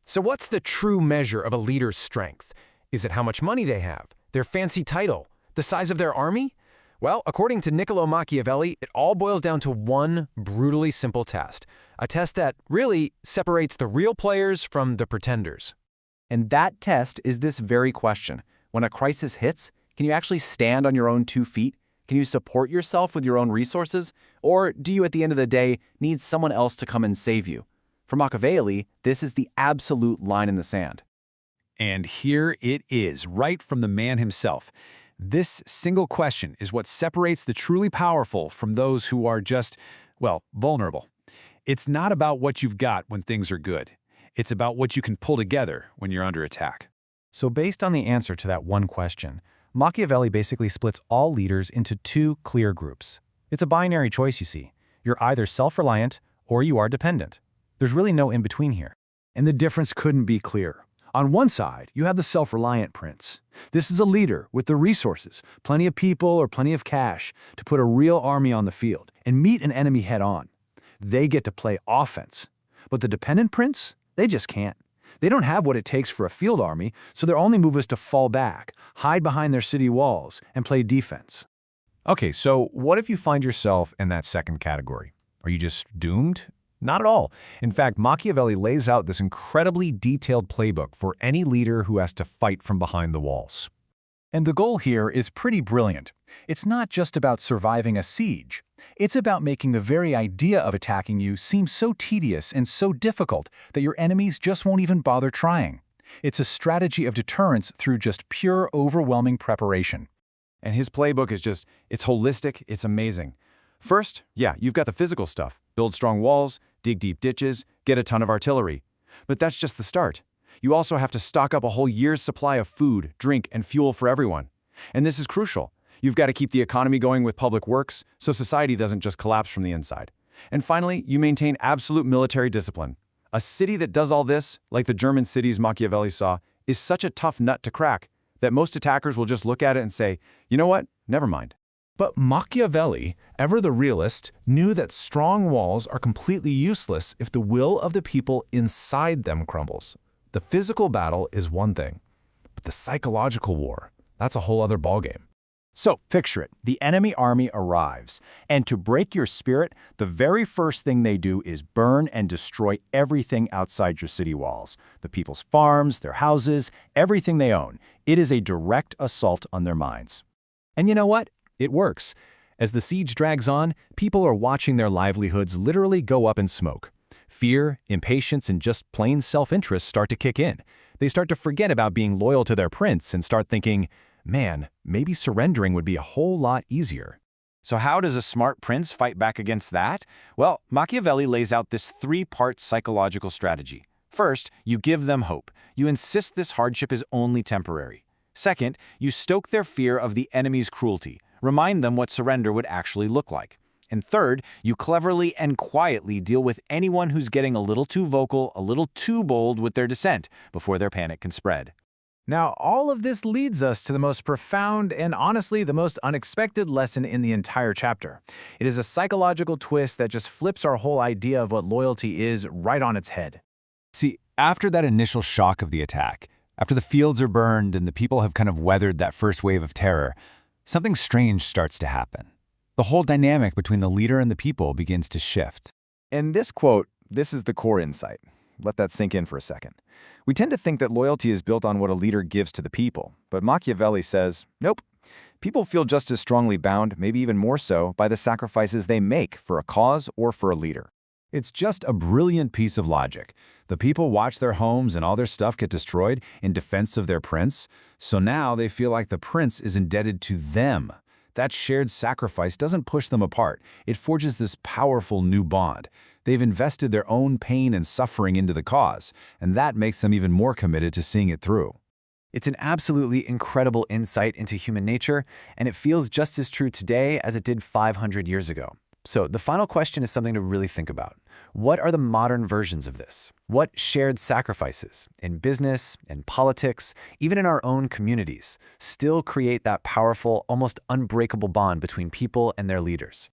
So what's the true measure of a leader's strength? Is it how much money they have, their fancy title, the size of their army? Well, according to Niccolo Machiavelli, it all boils down to one brutally simple test, a test that really separates the real players from the pretenders. And that test is this very question. When a crisis hits, can you actually stand on your own 2 feet? Can you support yourself with your own resources? Or do you, at the end of the day, need someone else to come and save you? For Machiavelli, this is the absolute line in the sand. And here it is, right from the man himself. This single question is what separates the truly powerful from those who are just, well, vulnerable. It's not about what you've got when things are good. It's about what you can pull together when you're under attack. So based on the answer to that one question, Machiavelli basically splits all leaders into 2 clear groups. It's a binary choice, you see. You're either self-reliant or you are dependent. There's really no in-between here. And the difference couldn't be clearer. On one side, you have the self-reliant prince. This is a leader with the resources, plenty of people or plenty of cash to put a real army on the field and meet an enemy head-on. They get to play offense. But the dependent prince, they just can't. They don't have what it takes for a field army, so their only move is to fall back, hide behind their city walls, and play defense. Okay, so what if you find yourself in that second category? Are you just doomed? Not at all. In fact, Machiavelli lays out this incredibly detailed playbook for any leader who has to fight from behind the walls. And the goal here is pretty brilliant. It's not just about surviving a siege. It's about making the very idea of attacking you seem so tedious and so difficult that your enemies just won't even bother trying. It's a strategy of deterrence through just pure, overwhelming preparation. And his playbook is it's holistic, it's amazing. First, yeah, you've got the physical stuff. Build strong walls, dig deep ditches, get a ton of artillery. But that's just the start. You also have to stock up a whole year's supply of food, drink, and fuel for everyone. And this is crucial. You've got to keep the economy going with public works so society doesn't just collapse from the inside. And finally, you maintain absolute military discipline. A city that does all this, like the German cities Machiavelli saw, is such a tough nut to crack that most attackers will just look at it and say, you know what, never mind. But Machiavelli, ever the realist, knew that strong walls are completely useless if the will of the people inside them crumbles. The physical battle is one thing, but the psychological war, that's a whole other ballgame. So, picture it. The enemy army arrives, and to break your spirit, the very first thing they do is burn and destroy everything outside your city walls. The people's farms, their houses, everything they own. It is a direct assault on their minds. And you know what? It works. As the siege drags on, people are watching their livelihoods literally go up in smoke. Fear, impatience, and just plain self-interest start to kick in. They start to forget about being loyal to their prince and start thinking, man, maybe surrendering would be a whole lot easier. So how does a smart prince fight back against that? Well, Machiavelli lays out this 3-part psychological strategy. First, you give them hope. You insist this hardship is only temporary. Second, you stoke their fear of the enemy's cruelty. Remind them what surrender would actually look like. And third, you cleverly and quietly deal with anyone who's getting a little too vocal, a little too bold with their dissent before their panic can spread. Now, all of this leads us to the most profound and honestly the most unexpected lesson in the entire chapter. It is a psychological twist that just flips our whole idea of what loyalty is right on its head. See, after that initial shock of the attack, after the fields are burned and the people have kind of weathered that first wave of terror, something strange starts to happen. The whole dynamic between the leader and the people begins to shift. In this quote, this is the core insight. Let that sink in for a second. We tend to think that loyalty is built on what a leader gives to the people, but Machiavelli says, nope. People feel just as strongly bound, maybe even more so, by the sacrifices they make for a cause or for a leader. It's just a brilliant piece of logic. The people watch their homes and all their stuff get destroyed in defense of their prince, so now they feel like the prince is indebted to them. That shared sacrifice doesn't push them apart. It forges this powerful new bond. They've invested their own pain and suffering into the cause, and that makes them even more committed to seeing it through. It's an absolutely incredible insight into human nature, and it feels just as true today as it did 500 years ago. So the final question is something to really think about. What are the modern versions of this? What shared sacrifices in business, in politics, even in our own communities, still create that powerful, almost unbreakable bond between people and their leaders?